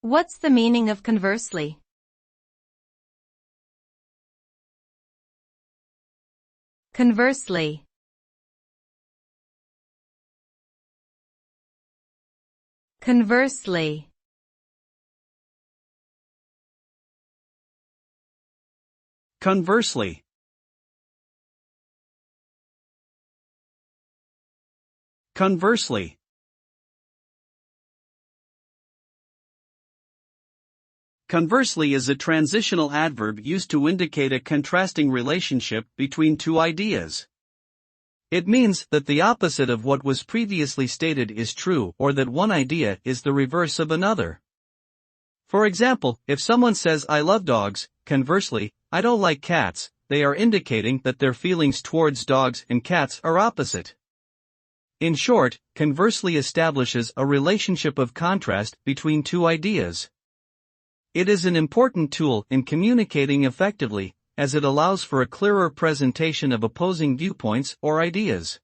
What's the meaning of conversely? Conversely. Conversely. Conversely. Conversely. Conversely is a transitional adverb used to indicate a contrasting relationship between two ideas. It means that the opposite of what was previously stated is true, or that one idea is the reverse of another. For example, if someone says I love dogs, conversely, I don't like cats, they are indicating that their feelings towards dogs and cats are opposite. In short, conversely establishes a relationship of contrast between two ideas. It is an important tool in communicating effectively, as it allows for a clearer presentation of opposing viewpoints or ideas.